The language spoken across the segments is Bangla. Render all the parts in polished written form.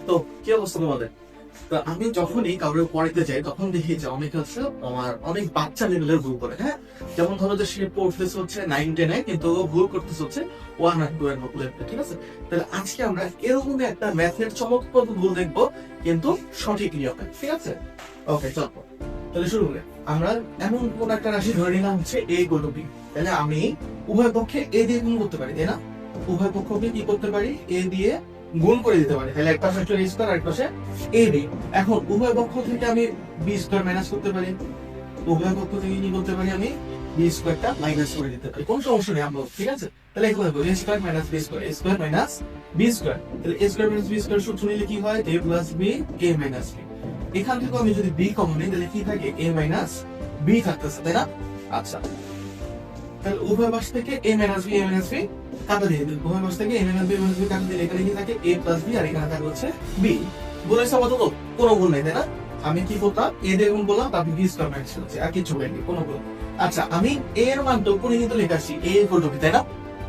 তো কি অবস্থা তোমাদের? তো আমি যখনই কাউকে পড়াইতে যাই তখন দেখি যে অনেকে হচ্ছে আমার অনেক বাচ্চা লেভেলের ভুল করে। হ্যাঁ, যেমন ধরো যে সে পড়তেছে হচ্ছে 9-10-এ, কিন্তু ও ভুল করতেছে হচ্ছে 1 আর 2 এর মতো লেভেলে। ঠিক আছে, তাহলে আজকে আমরা এরকমই একটা ম্যাথের চমৎকার ভুল দেখবো, কিন্তু সঠিক নিয়মে। ঠিক আছে, ওকে চলো তাহলে শুরু করি। আমরা এমন কোন একটা রাশি ধরে নিলাম হচ্ছে a = b। তাহলে আমি উভয় পক্ষে a দিয়ে গুণ করতে পারি, তাই না? উভয় পক্ষকে কি করতে পারি? a দিয়ে গুণ করে দিতে পারি। তাহলে এক পাশে হচ্ছে a স্কয়ার আর এক পাশে ab। এখন উভয় পক্ষ থেকে আমি b স্কয়ার মাইনাস করতে পারি। উভয় পক্ষ থেকে কি করতে পারি? আমি b স্কয়ারটা মাইনাস করে দিতে পারি, কোনো সমস্যা নেই আমরা। ঠিক আছে, তাহলে এখানে দেখো a square minus b square, a square minus b square. তাহলে a square minus b square সূত্র নিলে কি হয়? a plus b a minus b। এখান থেকে আমি যদি b কমন নিই তাহলে কি থাকে? a মাইনাস b থাকতেছে, তাই না? আচ্ছা, তাহলে উভয় পাশ থেকে a মাইনাস b কাটা দিয়ে দিই। উভয় পাশ থেকে a মাইনাস b কাটা দিলে এখানে কি থাকে? a প্লাস b, আর এখানে থাকে হচ্ছে b। বলেছে আপাতত কোনো ভুল নেই, তাই না? আমি কি করতাম? a দিয়ে গুণ করলাম, তারপর b স্কয়ার মাইনাস হচ্ছে, আর কিছু হয়নি, কোনো ভুল। আচ্ছা, আমি a এর মানটা উপরে কিন্তু লেখা আসছি a = b, তাই না?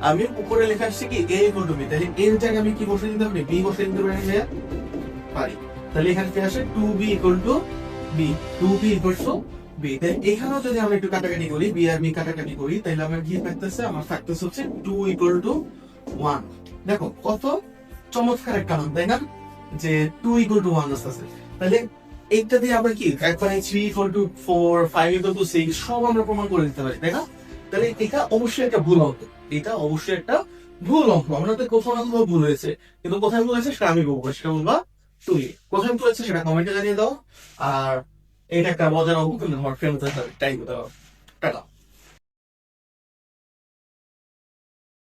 আমি উপরে লেখা আসছি কি a = b, তাহলে এর জায়গায় আমি কি বসিয়ে দিতে পারি? b বসিয়ে দিতে পারি। তাহলে এখানে কি আসে? 2b = b, 2b = b। তাহলে এখানেও যদি আমরা একটু কাটাকাটি করি, b আর b কাটাকাটি করি, তাহলে আমার কি থাকতেছে? আমার থাকতেছে হচ্ছে 2 = 1। দেখো কত চমৎকার একটা মান, তাই না? যে 2 = 1 আসছে। তাহলে এইটা দিয়ে আমরা কি একবারে 3 = 4, 5 = 6 সব আমরা প্রমাণ করে দিতে পারি, তাই না? তাহলে এটা অবশ্যই একটা ভুল অঙ্ক। এটা অবশ্যই একটা ভুল অঙ্ক। আমরা তো কোথাও না কোথাও ভুল হয়েছে, কিন্তু কোথায় ভুল হয়েছে সেটা আমি বলবো, সেটা বলবা তুমি। কোথায় ভুল হয়েছে সেটা কমেন্টে জানিয়ে দাও। আর এটা একটা মজার অঙ্ক, কিন্তু আমার ফ্রেন্ড টাইম দাও। টাটা।